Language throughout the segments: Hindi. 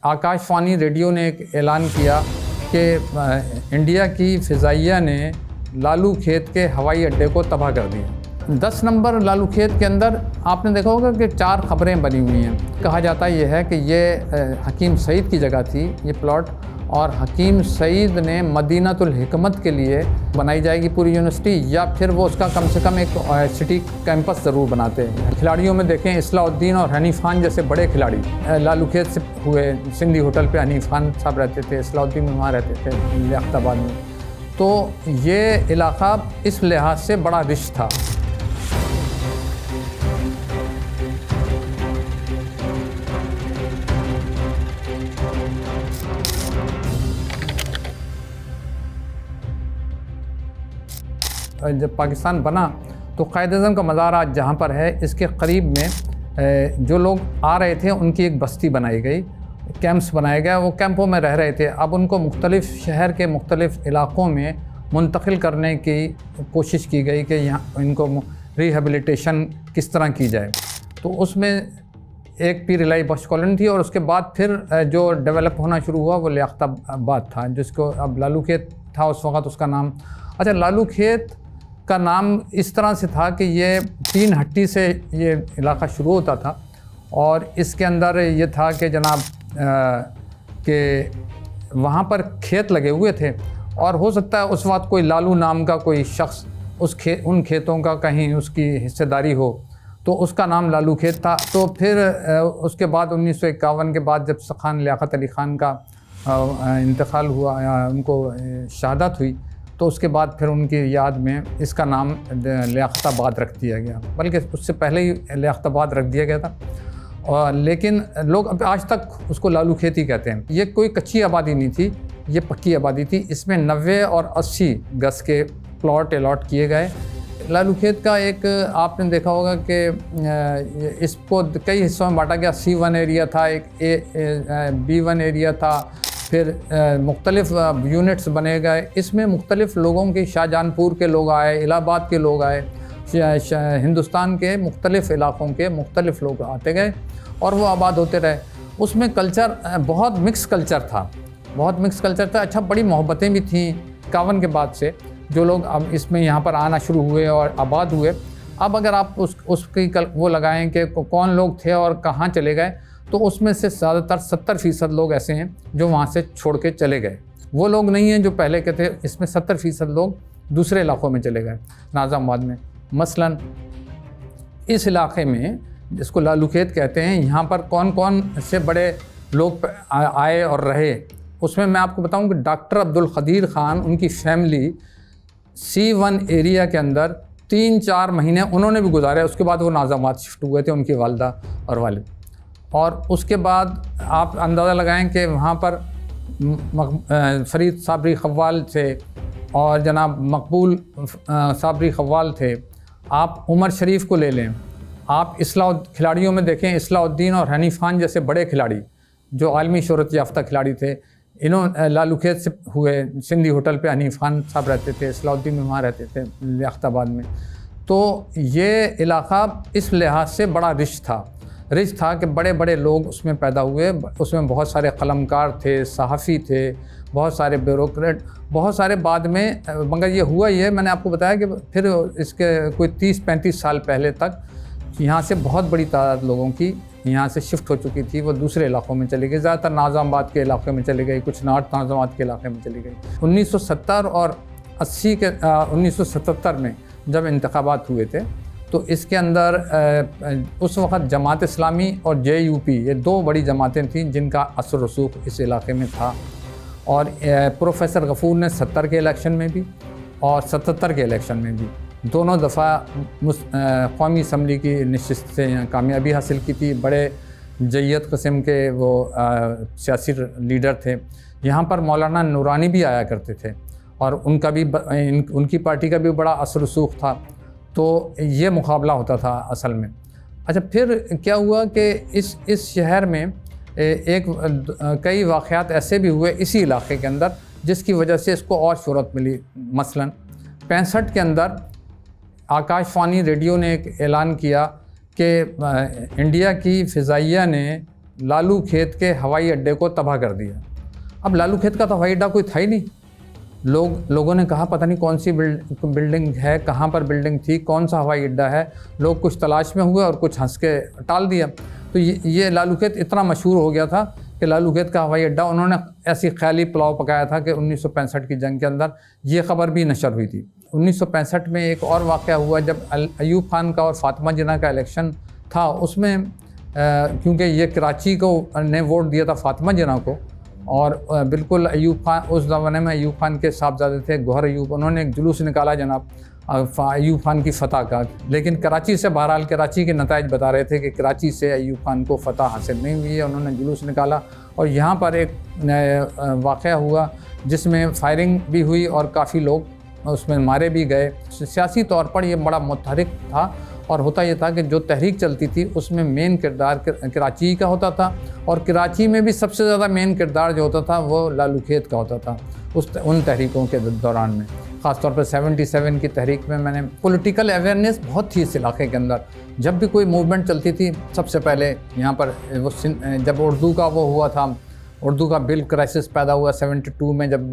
आकाशवाणी रेडियो ने एक ऐलान किया कि इंडिया की फ़िज़ाइया ने लालू खेत के हवाई अड्डे को तबाह कर दिया। 10 नंबर लालू खेत के अंदर आपने देखा होगा कि 4 खबरें बनी हुई हैं। कहा जाता यह है कि ये हकीम सईद की जगह थी ये प्लॉट, और हकीम सईद ने मदीनातुल हिकमत के लिए बनाई जाएगी पूरी यूनिवर्सिटी, या फिर वो उसका कम से कम एक सिटी कैंपस ज़रूर बनाते हैं। खिलाड़ियों में देखें इस्लाउद्दीन और हनीफ़ खान जैसे बड़े खिलाड़ी लालू खेत से हुए। सिंधी होटल पे हनीफ़ खान साहब रहते थे, इस्लाउद्दीन वहाँ रहते थे लियाकताबाद में। तो ये इलाक़ा इस लिहाज से बड़ा रिच था। जब पाकिस्तान बना तो क़ायद-ए-आज़म का मज़ार आज जहाँ पर है, इसके करीब में जो लोग आ रहे थे उनकी एक बस्ती बनाई गई, कैंप्स बनाए गए। वो कैंपों में रह रहे थे। अब उनको मुख्तलिफ़ शहर के मुख्तलिफ़ इलाक़ों में मुंतकिल करने की कोशिश की गई कि यहाँ इनको रिहेबिलिटेशन किस तरह की जाए। तो उसमें एक पीर इलाही बख्श कॉलोनी थी, और उसके बाद फिर जो डेवलप होना शुरू हुआ वो लियाकताबाद था, जिसको अब लालू खेत था उस वक़्त उसका नाम। अच्छा, लालू खेत का नाम इस तरह से था कि ये 3 हट्टी से ये इलाक़ा शुरू होता था, और इसके अंदर ये था कि जनाब कि वहाँ पर खेत लगे हुए थे, और हो सकता है उस वक्त कोई लालू नाम का कोई शख्स उन खेतों का कहीं उसकी हिस्सेदारी हो, तो उसका नाम लालू खेत था। तो फिर उसके बाद 1951 के बाद जब खान लियाकत अली ख़ान का इंतकाल हुआ या उनको शहादत हुई, तो उसके बाद फिर उनकी याद में इसका नाम लियाकताबाद रख दिया गया, बल्कि उससे पहले ही लियाकताबाद रख दिया गया था। और लेकिन लोग अब आज तक उसको लालू खेत ही कहते हैं। ये कोई कच्ची आबादी नहीं थी, ये पक्की आबादी थी। इसमें 90 और 80 गज़ के प्लॉट अलॉट किए गए। लालू खेत का एक आपने देखा होगा कि इसको कई हिस्सों में बांटा गया। C1 एरिया था, एक B1 एरिया था, फिर मुख्तलिफ़ यूनिट्स बने गए। इसमें मुख्तलिफ़ लोगों के, शाहजहानपुर के लोग आए, इलाहाबाद के लोग आए, हिंदुस्तान के मुख्तलिफ़ इलाक़ों के मुख्तलिफ़ लोग आते गए और वो आबाद होते रहे। उसमें कल्चर बहुत मिक्स कल्चर था, बहुत मिक्स कल्चर था। अच्छा, बड़ी मोहब्बतें भी थीं 51 के बाद से। जो लोग अब इसमें यहाँ पर आना शुरू हुए और आबाद हुए, अब अगर आप उसकी वो लगाएं कि कौन लोग थे और कहाँ चले गए, तो उसमें से ज़्यादातर 70% लोग ऐसे हैं जो वहाँ से छोड़ के चले गए। वो लोग नहीं हैं जो पहले के थे। इसमें 70% लोग दूसरे इलाक़ों में चले गए, नाज़ामाबाद में मसलन। इस इलाक़े में जिसको लालू खेत कहते हैं, यहाँ पर कौन कौन से बड़े लोग आए और रहे, उसमें मैं आपको बताऊँ कि डॉक्टर अब्दुल क़दीर ख़ान, उनकी फैमिली C1 एरिया के अंदर 3-4 महीने उन्होंने भी गुजारे। उसके बाद वो नाज़ामाबाद शिफ्ट हुए थे, उनकी वालदा और वालिद। और उसके बाद आप अंदाज़ा लगाएं कि वहाँ पर फ़रीद साबरी ख़व्वाल थे और जनाब मकबूल साबरी ख़व्वाल थे। आप उमर शरीफ को ले लें, आप खिलाड़ियों में देखें इस्लाउद्दीन और हनीफ़ खान जैसे बड़े खिलाड़ी जो आलमी शोहरत याफ्ता खिलाड़ी थे, लालू खेत से हुए। सिंधी होटल पे हनीफ़ खान साहब रहते थे, इस्लाउद्दीन वहाँ रहते थे लियाकताबाद में। तो ये इलाक़ा इस लिहाज से बड़ा रिच था कि बड़े बड़े लोग उसमें पैदा हुए। उसमें बहुत सारे कलमकार थे, सहाफ़ी थे, बहुत सारे ब्यूरोक्रेट, बहुत सारे बाद में। मगर ये हुआ ये मैंने आपको बताया कि फिर इसके कोई 30-35 साल पहले तक यहाँ से बहुत बड़ी तादाद लोगों की यहाँ से शिफ्ट हो चुकी थी। वो दूसरे इलाक़ों में चली गई, ज़्यादातर नाज़ामाबाद के इलाक़े में चली गई, कुछ नॉर्थ नाज़ामाबाद के इलाक़े में चली गई। 1970 और 80 के 1977 में जब इंतखाबात हुए थे, तो इसके अंदर उस वक़्त जमात इस्लामी और JUP, ये 2 बड़ी जमातें थीं जिनका असर रसूख इस इलाक़े में था। और प्रोफेसर गफ़ूर ने 70 के इलेक्शन में भी और 77 के इलेक्शन में भी दोनों दफ़ा कौमी असम्बली की नशिस्त से कामयाबी हासिल की थी। बड़े जय्यत किस्म के वो सियासी लीडर थे। यहाँ पर मौलाना नूरानी भी आया करते थे और उनका भी उनकी पार्टी का भी बड़ा असर रसूख था। तो ये मुकाबला होता था असल में। अच्छा, फिर क्या हुआ कि इस शहर में कई वाक़यात ऐसे भी हुए इसी इलाक़े के अंदर जिसकी वजह से इसको और शोहरत मिली। मसलन 65 के अंदर आकाशवाणी रेडियो ने एक ऐलान किया कि इंडिया की फ़िज़ाइया ने लालू खेत के हवाई अड्डे को तबाह कर दिया। अब लालू खेत का तो हवाई अड्डा कोई था ही नहीं। लोगों ने कहा पता नहीं कौन सी बिल्डिंग है, कहाँ पर बिल्डिंग थी, कौन सा हवाई अड्डा है। लोग कुछ तलाश में हुए और कुछ हंस के टाल दिया। तो ये लालू खेत इतना मशहूर हो गया था कि लालू खेत का हवाई अड्डा, उन्होंने ऐसी ख्याली पुलाव पकाया था कि 1965 की जंग के अंदर ये ख़बर भी नशर हुई थी। 1965 में एक और वाक़या हुआ जब अयूब खान का और फातिमा जिन्ना का इलेक्शन था। उसमें क्योंकि ये कराची को ने वोट दिया था फातिमा जिन्ना को, और बिल्कुल अयूब खान, उस ज़माने में अयूब खान के साहबजादे थे गौहर अयूब, उन्होंने एक जुलूस निकाला जनाब अयूब खान की फ़तह का। लेकिन कराची से, बहरहाल कराची के नताइज बता रहे थे कि कराची से अयूब खान को फ़तह हासिल नहीं हुई है। उन्होंने जुलूस निकाला और यहाँ पर एक वाक़या हुआ जिसमें फायरिंग भी हुई और काफ़ी लोग उसमें मारे भी गए। सियासी तौर पर यह बड़ा मुतहरिक था और होता ये था कि जो तहरीक चलती थी उसमें मेन किरदार कराची का होता था, और कराची में भी सबसे ज़्यादा मेन किरदार जो होता था वो लालू खेत का होता था उन तहरीकों के दौरान में। ख़ास तौर पर 77 की तहरीक में मैंने पॉलिटिकल अवेयरनेस बहुत थी इस इलाके के अंदर। जब भी कोई मूवमेंट चलती थी, सबसे पहले यहाँ पर वो जब उर्दू का वो हुआ था, उर्दू का बिल क्राइसिस पैदा हुआ 72 में जब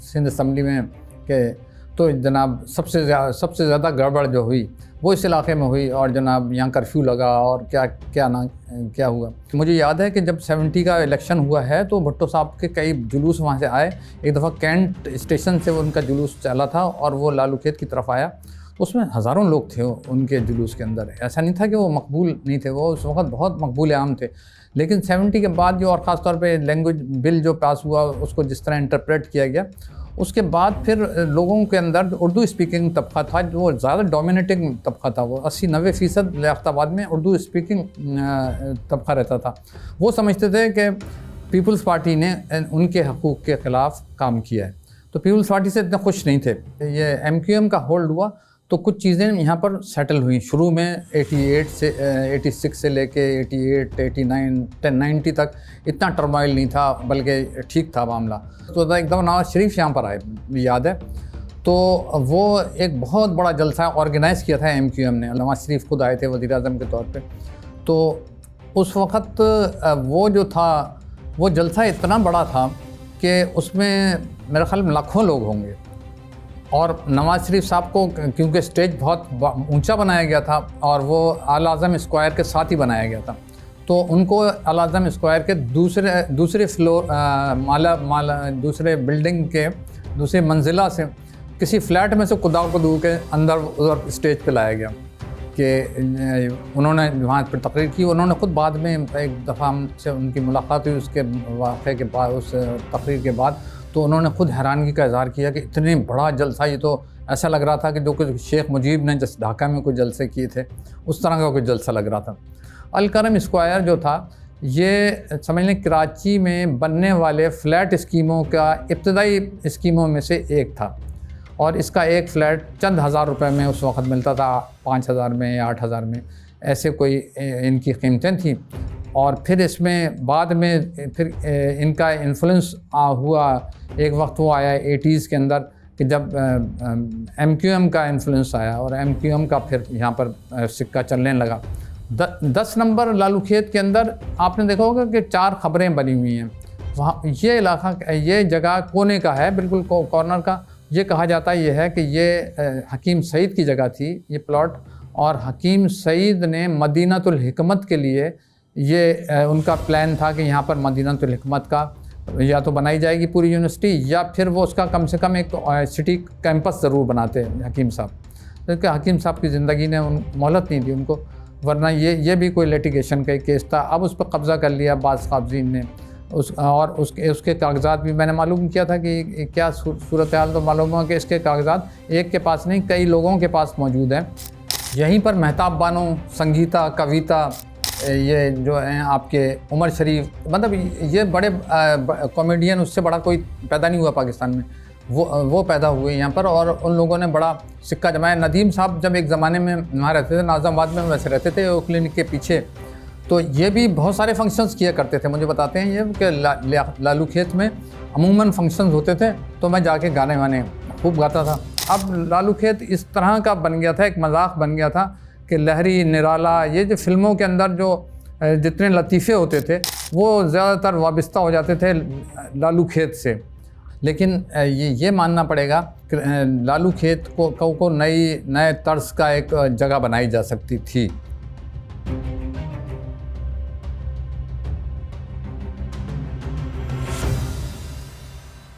सिंध असम्बली में के, तो जनाब सबसे ज़्यादा गड़बड़ जो हुई वो इस इलाके में हुई, और जनाब यहाँ कर्फ्यू लगा और क्या हुआ। मुझे याद है कि जब 70 का इलेक्शन हुआ है तो भुट्टो साहब के कई जुलूस वहाँ से आए। एक दफ़ा कैंट स्टेशन से उनका जुलूस चला था और वो लालू खेत की तरफ आया, उसमें हज़ारों लोग थे उनके जुलूस के अंदर। ऐसा नहीं था कि वो मकबूल नहीं थे, वो उस वक्त बहुत मकबूल आम थे। लेकिन 70 के बाद जो, और ख़ास तौर पे लैंग्वेज बिल जो पास हुआ उसको जिस तरह इंटरप्रेट किया गया, उसके बाद फिर लोगों के अंदर उर्दू स्पीकिंग तबका था जो ज़्यादा डोमिनेटिंग तबका था। वो 80-90% लियाकताबाद में उर्दू स्पीकिंग तबका रहता था। वो समझते थे कि पीपल्स पार्टी ने उनके हकूक़ के ख़िलाफ़ काम किया है, तो पीपल्स पार्टी से इतने खुश नहीं थे। ये MQM का होल्ड हुआ तो कुछ चीज़ें यहाँ पर सेटल हुई। शुरू में 86 से लेके 88, 89, 90 तक इतना टर्माइल नहीं था, बल्कि ठीक था मामला। तो एकदम नवाज़ शरीफ यहाँ पर आए, याद है, तो वो एक बहुत बड़ा जलसा ऑर्गेनाइज़ किया था MQM ने। नवाज़ शरीफ खुद आए थे वज़ीर-ए-आज़म के तौर पे। तो उस वक़्त वो जो था, वो जलसा इतना बड़ा था कि उसमें मेरे ख़्याल में लाखों लोग होंगे, और नवाज़ शरीफ साहब को क्योंकि स्टेज बहुत ऊंचा बनाया गया था और वो आला आज़म स्क्वायर के साथ ही बनाया गया था, तो उनको आला आज़म स्क्वायर के दूसरे फ्लोर दूसरे बिल्डिंग के दूसरी मंजिला से किसी फ्लैट में से कुदा के अंदर उधर स्टेज पे लाया गया कि उन्होंने वहाँ पर तकरीर की। उन्होंने ख़ुद बाद में एक दफ़ा हमसे उनकी मुलाकात हुई उसके वाक़े के बाद, उस तकरीर के बाद, तो उन्होंने ख़ुद हैरानगी का इज़हार किया कि इतने बड़ा जलसा, ये तो ऐसा लग रहा था कि जो कुछ शेख मुजीब ने जैसे ढाका में कुछ जलसे किए थे उस तरह का कुछ जलसा लग रहा था। अलकरम स्क्वायर जो था ये समझ लें कराची में बनने वाले फ़्लैट स्कीमों का इब्तदाई स्कीमों में से एक था, और इसका एक फ़्लैट चंद हज़ार रुपए में उस वक़्त मिलता था, 5,000 में या 8,000 में, ऐसे कोई इनकी कीमतें थीं। और फिर इसमें बाद में फिर इनका इन्फ्लुएंस हुआ, एक वक्त वो आया 80s के अंदर कि जब MQM का इन्फ्लुएंस आया और MQM का फिर यहाँ पर सिक्का चलने लगा। 10 नंबर लालू खेत के अंदर आपने देखा होगा कि 4 खबरें बनी हुई हैं। वहाँ ये इलाका, ये जगह कोने का है, बिल्कुल कॉर्नर का। ये कहा जाता है ये है कि ये हकीम सईद की जगह थी ये प्लॉट, और हकीम सईद ने मदीनातुल हिकमत के लिए ये उनका प्लान था कि यहाँ पर मदीनातुल हिकमत का या तो बनाई जाएगी पूरी यूनिवर्सिटी, या फिर वो उसका कम से कम एक सिटी कैंपस ज़रूर बनाते हकीम साहब, क्योंकि हकीम साहब की ज़िंदगी ने मोहलत नहीं दी उनको, वरना ये भी कोई लिटिगेशन का केस था। अब उस पर कब्ज़ा कर लिया बाज़ काबज़ीन ने, उसके कागजात भी मैंने मालूम किया था कि क्या सूरत हाल, तो मालूम हुआ कि इसके कागजात एक के पास नहीं कई लोगों के पास मौजूद हैं। यहीं पर मेहताब बानो, संगीता, कविता, ये जो हैं आपके उमर शरीफ, मतलब ये बड़े कॉमेडियन, उससे बड़ा कोई पैदा नहीं हुआ पाकिस्तान में, वो पैदा हुए यहाँ पर, और उन लोगों ने बड़ा सिक्का जमाया। नदीम साहब जब एक ज़माने में वहाँ रहते थे, नाज़िमाबाद में वैसे रहते थे वो क्लिनिक के पीछे, तो ये भी बहुत सारे फंक्शंस किया करते थे। मुझे बताते हैं ये कि लालू खेत में अमूमन फंक्शंस होते थे, तो मैं जाके गाने वाने खूब गाता था। अब लालू खेत इस तरह का बन गया था, एक मजाक बन गया था कि लहरी निराला, ये जो फिल्मों के अंदर जो जितने लतीफ़े होते थे वो ज़्यादातर वाबस्ता हो जाते थे लालू खेत से। लेकिन ये मानना पड़ेगा कि लालू खेत को नए तर्ज का एक जगह बनाई जा सकती थी।